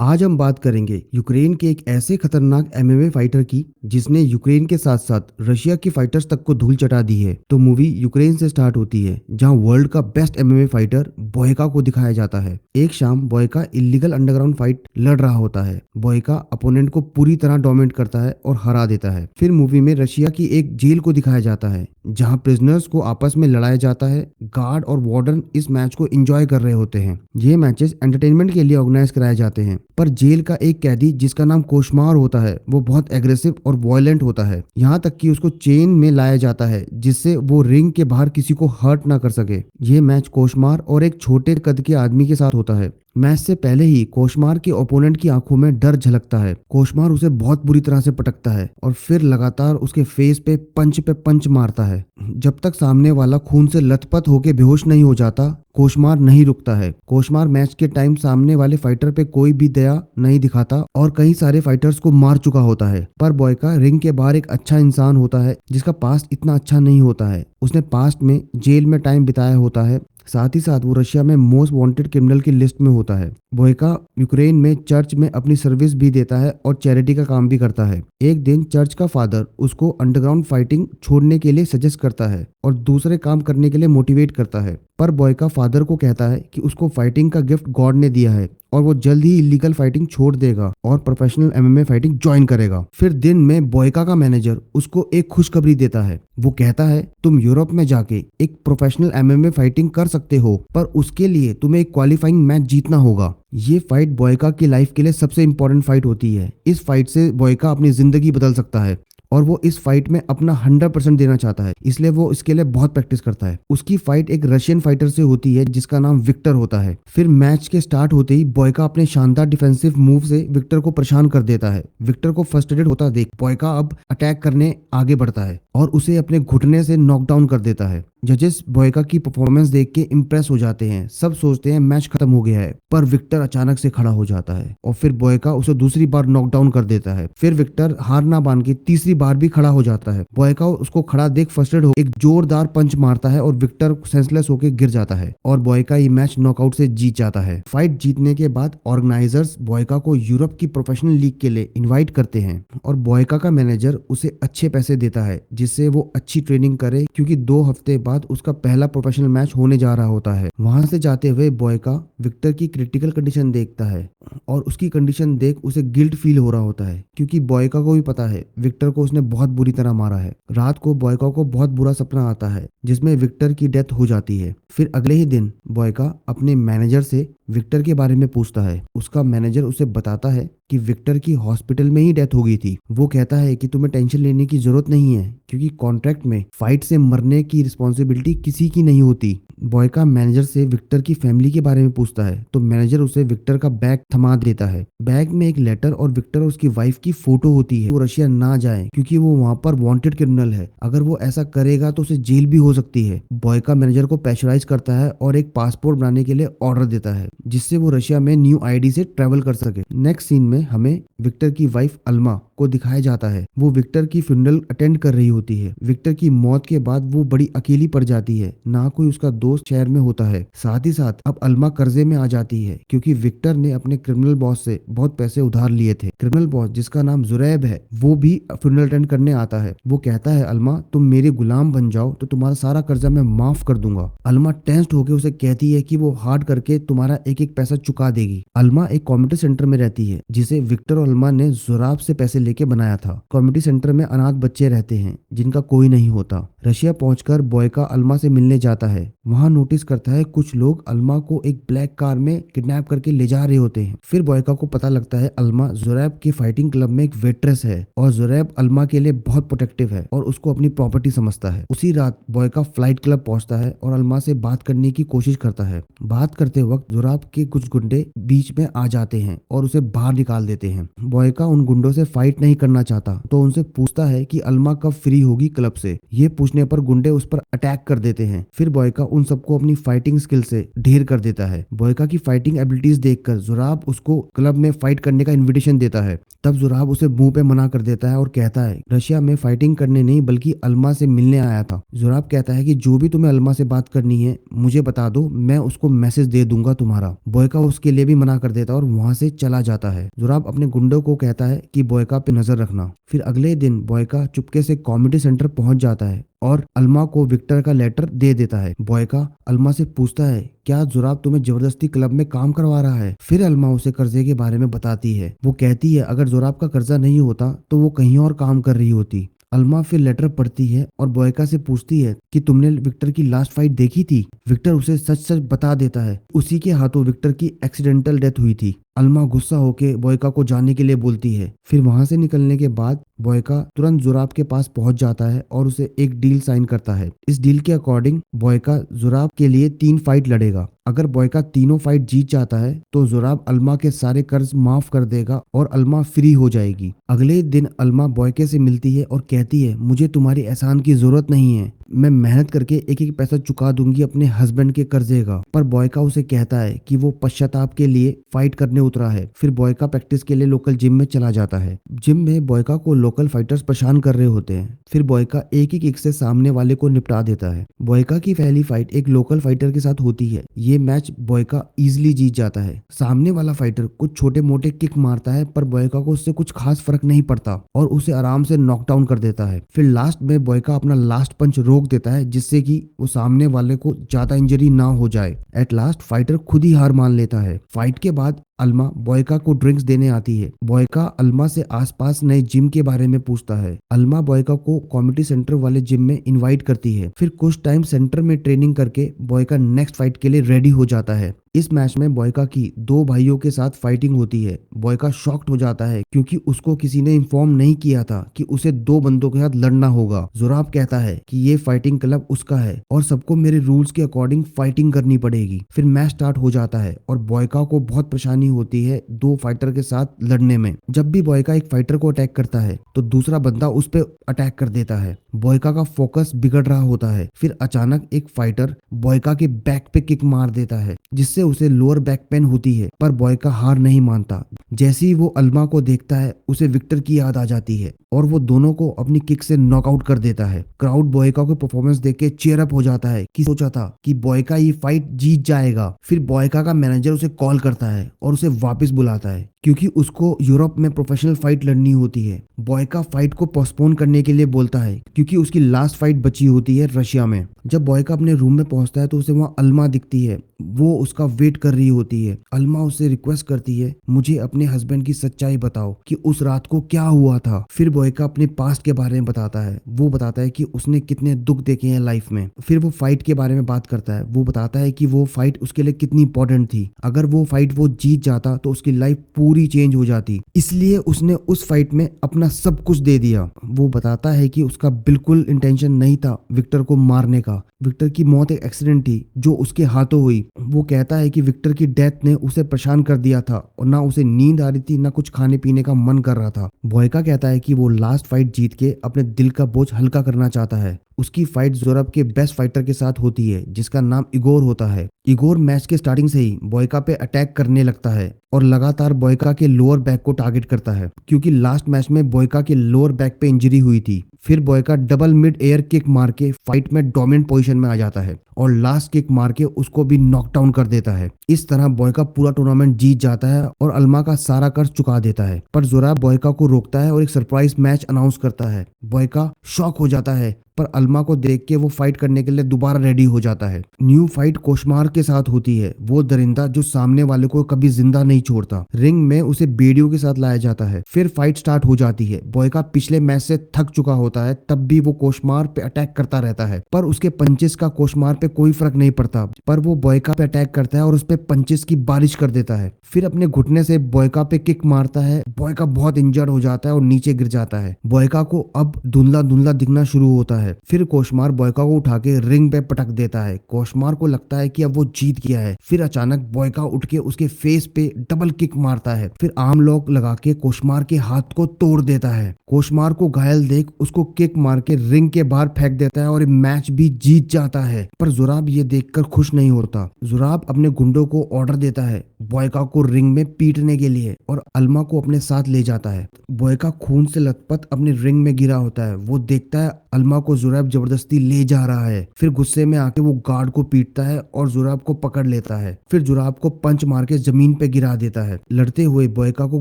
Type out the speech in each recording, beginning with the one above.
आज हम बात करेंगे यूक्रेन के एक ऐसे खतरनाक एमएमए फाइटर की जिसने यूक्रेन के साथ साथ रशिया की फाइटर्स तक को धूल चटा दी है। तो मूवी यूक्रेन से स्टार्ट होती है जहां वर्ल्ड का बेस्ट एमएमए फाइटर बोयका को दिखाया जाता है। एक शाम बोयका इलीगल अंडरग्राउंड फाइट लड़ रहा होता है। बोयका अपोनेंट को पूरी तरह डोमिनेट करता है और हरा देता है। फिर मूवी में रशिया की एक जेल को दिखाया जाता है जहां प्रिजनर्स को आपस में लड़ाया जाता है। गार्ड और वार्डन इस मैच को एंजॉय कर रहे होते हैं। ये मैचेस एंटरटेनमेंट के लिए ऑर्गेनाइज कराए जाते हैं, पर जेल का एक कैदी जिसका नाम कोशमार होता है वो बहुत एग्रेसिव और वायलेंट होता है। यहाँ तक कि उसको चेन में लाया जाता है जिससे वो रिंग के बाहर किसी को हर्ट ना कर सके। ये मैच कोशमार और एक छोटे कद के आदमी के साथ होता है। मैच से पहले ही कोशमार के ओपोनेंट की आंखों में डर झलकता है। कोशमार उसे बहुत बुरी तरह से पटकता है और फिर लगातार उसके फेस पे पंच मारता है। जब तक सामने वाला खून से लथपथ होकर बेहोश नहीं हो जाता, कोशमार नहीं रुकता है। कोशमार मैच के टाइम सामने वाले फाइटर पे कोई भी दया नहीं दिखाता और कई सारे फाइटर्स को मार चुका होता है। पर बोयका रिंग के बाहर एक अच्छा इंसान होता है जिसका पास्ट इतना अच्छा नहीं होता है। उसने पास्ट में जेल में टाइम बिताया होता है, साथ ही साथ वो रशिया में मोस्ट वांटेड क्रिमिनल की लिस्ट में होता है। बोयका यूक्रेन में चर्च में अपनी सर्विस भी देता है और चैरिटी का काम भी करता है। एक दिन चर्च का फादर उसको अंडरग्राउंड फाइटिंग छोड़ने के लिए सजेस्ट करता है और दूसरे काम करने के लिए मोटिवेट करता है। पर बोयका फादर को कहता है कि उसको फाइटिंग का गिफ्ट गॉड ने दिया है और वो जल्द ही इलीगल फाइटिंग छोड़ देगा और प्रोफेशनल एमएमए फाइटिंग ज्वाइन करेगा। फिर दिन में बोयका का मैनेजर उसको एक खुशखबरी देता है। वो कहता है तुम यूरोप में जाके एक प्रोफेशनल एमएमए फाइटिंग कर सकते हो, पर उसके लिए तुम्हें एक क्वालिफाइंग मैच जीतना होगा। ये फाइट बोयका की लाइफ के लिए सबसे इंपॉर्टेंट फाइट होती है। इस फाइट से बोयका अपनी जिंदगी बदल सकता है और वो इस फाइट में अपना 100% देना चाहता है, इसलिए वो इसके लिए बहुत प्रैक्टिस करता है। उसकी फाइट एक रशियन फाइटर से होती है जिसका नाम विक्टर होता है। फिर मैच के स्टार्ट होते ही बोयका अपने शानदार डिफेंसिव मूव से विक्टर को परेशान कर देता है। विक्टर को फ्रस्ट्रेटेड होता देख बोयका अब अटैक करने आगे बढ़ता है और उसे अपने घुटने से नॉकडाउन कर देता है। जजेस बोयका की परफॉर्मेंस देख के इम्प्रेस हो जाते हैं। सब सोचते हैं मैच खत्म हो गया है, पर विक्टर अचानक से खड़ा हो जाता है और फिर बोयका उसे दूसरी बार नॉकडाउन कर देता है। फिर विक्टर हार ना मान के तीसरी बार भी खड़ा हो जाता है। बोयका उसको खड़ा देख फ्रस्ट्रेटेड हो एक जोरदार पंच मारता है और विक्टर सेंसलेस होकर गिर जाता है और बोयका ये मैच नॉकआउट से जीत जाता है। फाइट जीतने के बाद ऑर्गेनाइजर्स बोयका को यूरोप की प्रोफेशनल लीग के लिए इन्वाइट करते हैं और बोयका का मैनेजर उसे अच्छे पैसे देता है जिससे वो अच्छी ट्रेनिंग करे, क्योंकि 2 हफ्ते बाद उसका पहला प्रोफेशनल मैच होने जा रहा होता है। वहां से जाते हुए बोयका विक्टर की क्रिटिकल कंडीशन देखता है और उसकी कंडीशन देख उसे गिल्ट फील हो रहा होता है, क्योंकि बोयका को भी पता है विक्टर को उसने बहुत बुरी तरह मारा है। रात को बोयका को बहुत बुरा सपना आता है जिसमें विक्टर की डेथ हो जाती है। फिर अगले ही दिन बोयका अपने मैनेजर से विक्टर के बारे में पूछता है। उसका मैनेजर उसे बताता है कि विक्टर की हॉस्पिटल में ही डेथ हो गई थी। वो कहता है कि तुम्हें टेंशन लेने की जरूरत नहीं है, क्योंकि कॉन्ट्रैक्ट में फाइट से मरने की रिस्पॉन्सिबिलिटी किसी की नहीं होती। बोयका मैनेजर से विक्टर की फैमिली के बारे में पूछता है तो मैनेजर उसे विक्टर का बैग थमा देता है। बैग में एक लेटर और विक्टर और उसकी वाइफ की फोटो होती है। वो रशिया ना जाए क्योंकि वो वहाँ पर वांटेड क्रिमिनल है। अगर वो ऐसा करेगा तो उसे जेल भी हो सकती है। बोयका मैनेजर को प्रेशराइज करता है और एक पासपोर्ट बनाने के लिए ऑर्डर देता है जिससे वो रशिया में न्यू आईडी से ट्रेवल कर सके। नेक्स्ट सीन में हमें विक्टर की वाइफ अल्मा को दिखाया जाता है। वो विक्टर की फ्यूनरल अटेंड कर रही होती है। विक्टर की मौत के बाद वो बड़ी अकेली पड़ जाती है, ना कोई उसका दोस्त शहर में होता है। साथ ही साथ अब अल्मा कर्जे में आ जाती है क्योंकि विक्टर ने अपने क्रिमिनल बॉस से बहुत पैसे उधार लिए थे। क्रिमिनल बॉस जिसका नाम जुरैब है वो भी फ्यूनरल अटेंड करने आता है। वो कहता है अल्मा तुम मेरे गुलाम बन जाओ तो तुम्हारा सारा कर्जा मैं माफ कर दूंगा। अल्मा टेंस्ड होकर उसे कहती है कि वो हार्ड करके तुम्हारा एक एक पैसा चुका देगी। अल्मा एक कम्युनिटी सेंटर में रहती है जिसे विक्टर और अल्मा ने जुराब से पैसे लेके बनाया था। कम्युनिटी सेंटर में अनाथ बच्चे रहते हैं जिनका कोई नहीं होता। रशिया पहुंचकर बोयका अल्मा से मिलने जाता है। वहां नोटिस करता है कुछ लोग अल्मा को एक ब्लैक कार में किडनैप करके ले जा रहे होते हैं। फिर बोयका को पता लगता है अल्मा जुरैब के फाइटिंग क्लब में एक वेट्रेस है और जुरैब अल्मा के लिए बहुत प्रोटेक्टिव है और उसको अपनी प्रॉपर्टी समझता है। उसी रात बोयका फ्लाइट क्लब पहुंचता है और अल्मा से बात करने की कोशिश करता है। बात करते वक्त जुराब के कुछ गुंडे बीच में आ जाते हैं और उसे बाहर निकाल देते हैं। बोयका उन गुंडों से फाइट नहीं करना चाहता तो उनसे पूछता है कि अल्मा कब फ्री होगी क्लब से। ये पूछने पहुंचने पर गुंडे उस पर अटैक कर देते हैं। फिर बोयका उन सबको अपनी फाइटिंग स्किल से ढेर कर देता है। बोयका की फाइटिंग एबिलिटीज देखकर जुराब उसको क्लब में फाइट करने का इन्विटेशन देता है। तब जुराब उसे मुंह पे मना कर देता है और कहता है रशिया में फाइटिंग करने नहीं बल्कि अल्मा से मिलने आया था। जुराब कहता है कि जो भी तुम्हें अल्मा से बात करनी है मुझे बता दो, मैं उसको मैसेज दे दूंगा तुम्हारा। बोयका उसके लिए भी मना कर देता है और वहां से चला जाता है। जुराब अपने गुंडों को कहता है कि बोयका पे नजर रखना। फिर अगले दिन बोयका चुपके से कॉमेडी सेंटर पहुंच जाता है और अल्मा को विक्टर का लेटर दे देता है। बोयका अल्मा से पूछता है क्या जुराब तुम्हें जबरदस्ती क्लब में काम करवा रहा है। फिर अल्मा उसे कर्जे के बारे में बताती है। वो कहती है अगर जुराब का कर्जा नहीं होता तो वो कहीं और काम कर रही होती। अल्मा फिर लेटर पढ़ती है और बोयका से पूछती है कि तुमने विक्टर की लास्ट फाइट देखी थी। विक्टर उसे सच सच बता देता है। उसी के हाथों विक्टर की एक्सीडेंटल डेथ हुई थी। अल्मा गुस्सा होकर बोयका को जाने के लिए बोलती है। फिर वहां से निकलने के बाद बोयका तुरंत जुराब के पास पहुंच जाता है और उसे एक डील साइन करता है। इस डील के अकॉर्डिंग बोयका जुराब के लिए 3 फाइट लड़ेगा। अगर बोयका तीनों फाइट जीत जाता है तो जुराब अल्मा के सारे कर्ज माफ कर देगा और अल्मा फ्री हो जाएगी। अगले दिन अल्मा बोयके से मिलती है और कहती है मुझे तुम्हारी एहसान की जरूरत नहीं है, मैं मेहनत करके एक एक पैसा चुका दूंगी अपने हस्बैंड के कर्जे का। पर बोयका उसे कहता है कि वो पश्चाताप के लिए फाइट करने उतरा है। फिर बोयका प्रैक्टिस के लिए लोकल जिम में चला जाता है। जिम में बोयका को लोकल फाइटर्स परेशान कर रहे होते हैं। फिर बोयका एक ही किक से सामने वाले को निपटा देता है। बोयका की पहली फाइट एक लोकल फाइटर के साथ होती है। ये मैच बोयका इजिली जीत जाता है। सामने वाला फाइटर कुछ छोटे मोटे किक मारता है पर बोयका को उससे कुछ खास फर्क नहीं पड़ता और उसे आराम से नॉकडाउन कर देता है। फिर लास्ट में बोयका अपना लास्ट पंच रोक देता है जिससे कि वो सामने वाले को ज्यादा इंजरी ना हो जाए। एट लास्ट फाइटर खुद ही हार मान लेता है। फाइट के बाद अल्मा बोयका को ड्रिंक्स देने आती है। बोयका अल्मा से आसपास नए जिम के बारे में पूछता है। अल्मा बोयका को कॉमेडी सेंटर वाले जिम में इनवाइट करती है। फिर कुछ टाइम सेंटर में ट्रेनिंग करके बोयका नेक्स्ट फाइट के लिए रेडी हो जाता है। इस मैच में बोयका की 2 भाइयों के साथ फाइटिंग होती है। बोयका शॉक्ड हो जाता है क्योंकि उसको किसी ने इन्फॉर्म नहीं किया था कि उसे 2 बंदों के साथ लड़ना होगा। जुराब कहता है कि ये फाइटिंग क्लब उसका है और सबको मेरे रूल्स के अकॉर्डिंग फाइटिंग करनी पड़ेगी। फिर मैच स्टार्ट हो जाता है और बोयका को बहुत परेशानी होती है 2 फाइटर के साथ लड़ने में। जब भी बोयका एक फाइटर को अटैक करता है तो दूसरा बंदा उस पर अटैक कर देता है। बोयका का फोकस बिगड़ रहा होता है। फिर अचानक एक फाइटर बोयका के बैक पे किक मार देता है जिससे उसे लोअर बैक पेन होती है। पर बोयका हार नहीं मानता। जैसे ही वो अल्मा को देखता है उसे विक्टर की याद आ जाती है और वो दोनों को अपनी किक से नॉकआउट कर देता है। क्राउड बोयका को परफॉर्मेंस देख के चीयर अप हो जाता है कि सोचा था कि बोयका ये फाइट जीत जाएगा। फिर बोयका का मैनेजर उसे कॉल करता है और उसे वापस बुलाता है क्योंकि उसको यूरोप में प्रोफेशनल फाइट लड़नी होती है। बोयका फाइट को पोस्टपोन करने के लिए बोलता है क्योंकि उसकी लास्ट फाइट बची होती है रशिया में। जब बोयका अपने रूम में पहुंचता है तो उसे वहां अल्मा दिखती है। वो उसका वेट कर रही होती है। अल्मा उससे रिक्वेस्ट करती है मुझे अपने हस्बैंड की सच्चाई बताओ कि उस रात को क्या हुआ था। फिर बोयका अपने पास्ट के बारे में बताता है। वो बताता है कि उसने कितने दुख देखे हैं लाइफ में। फिर वो फाइट के बारे में बात करता है। वो बताता है कि वो फाइट उसके लिए कितनी इंपॉर्टेंट थी। अगर वो फाइट वो जीत जाता तो उसकी लाइफ पूरी चेंज हो जाती, इसलिए उसने उस फाइट में अपना सब कुछ दे दिया। वो बताता है कि उसका बिल्कुल इंटेंशन नहीं था विक्टर को मारने का। विक्टर की मौत एक एक्सीडेंट थी जो उसके हाथों हुई। वो कहता है कि विक्टर की डेथ ने उसे परेशान कर दिया था और ना उसे नींद आ रही थी ना कुछ खाने पीने का मन कर रहा था। बोयका कहता है कि वो लास्ट फाइट जीत के अपने दिल का बोझ हल्का करना चाहता है। उसकी फाइट जोरब के बेस्ट फाइटर के साथ होती है जिसका नाम इगोर होता है। इगोर मैच के स्टार्टिंग से ही बोयका पे अटैक करने लगता है और लगातार बोयका के लोअर बैक को टारगेट करता है क्योंकि लास्ट मैच में बोयका के लोअर बैक पे इंजरी हुई थी। फिर बोयका डबल मिड एयर किक मार के फाइट में डोमिनेंट पोजीशन में आ जाता है और लास्ट किक मार के उसको भी नॉकडाउन कर देता है। इस तरह बोयका पूरा टूर्नामेंट जीत जाता है और अल्मा का सारा कर्ज चुका देता है। पर जोराब बोयका को रोकता है और एक सरप्राइज मैच अनाउंस करता है। बोयका शॉक हो जाता है पर अल्मा को देख के वो फाइट करने के लिए दोबारा रेडी हो जाता है। न्यू फाइट कोशमार के साथ होती है, वो दरिंदा जो सामने वाले को कभी जिंदा नहीं छोड़ता। रिंग में उसे बेड़ियों के साथ लाया जाता है। फिर फाइट स्टार्ट हो जाती है। बोयका पिछले मैच से थक चुका होता है तब भी वो कोशमार पे अटैक करता रहता है पर उसके पंचेस का कोशमार पे कोई फर्क नहीं पड़ता। पर वो बोयका पे अटैक करता है और उस पे पंचेस की बारिश कर देता है। फिर अपने घुटने से बोयका पे किक मारता है। बोयका बहुत इंजर्ड हो जाता है और नीचे गिर जाता है। बोयका को अब धुंधला धुंधला दिखना शुरू होता है। है। फिर कोशमार बॉयका को उठा के रिंग पे पटक देता है। कोशमार को लगता है कि अब वो जीत गया है। फिर अचानक बॉयका उठ के उसके फेस पे डबल किक मारता है। फिर आर्म लॉक लगा के कोशमार के हाथ को तोड़ देता है। कोशमार को घायल देख उसको किक मार के रिंग के बाहर फेंक देता है और मैच भी जीत जाता है। पर जुराब ये देखकर खुश नहीं होता। जुराब अपने गुंडों को ऑर्डर देता है बॉयका को रिंग में पीटने के लिए और अल्मा को अपने साथ ले जाता है। बॉयका खून से लथपथ अपने रिंग में गिरा होता है। वो देखता है अल्मा को जुराब जबरदस्ती ले जा रहा है। फिर गुस्से में आके वो गार्ड को पीटता है और जुराब को पकड़ लेता है। फिर जुराब को पंच मार के जमीन पे गिरा देता है। लड़ते हुए बॉयका को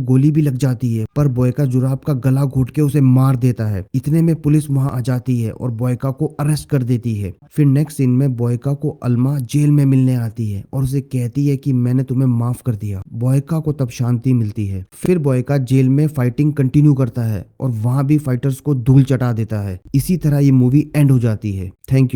गोली भी लग जाती है, पर बॉयका जुराब का गला घोट के उसे मार देता है। इतने में पुलिस वहां आ जाती है और बॉयका को अरेस्ट कर देती है। फिर नेक्स्ट सीन में बॉयका को अल्मा जेल में मिलने आती है और उसे कहती है कि मैंने तुम्हें माफ कर दिया। बॉयका को तब शांति मिलती है। फिर बॉयका जेल में फाइटिंग कंटिन्यू करता है और वहां भी फाइटर्स को धूल चटा देता है। इसी तरह ये मूवी एंड हो जाती है। Thank you.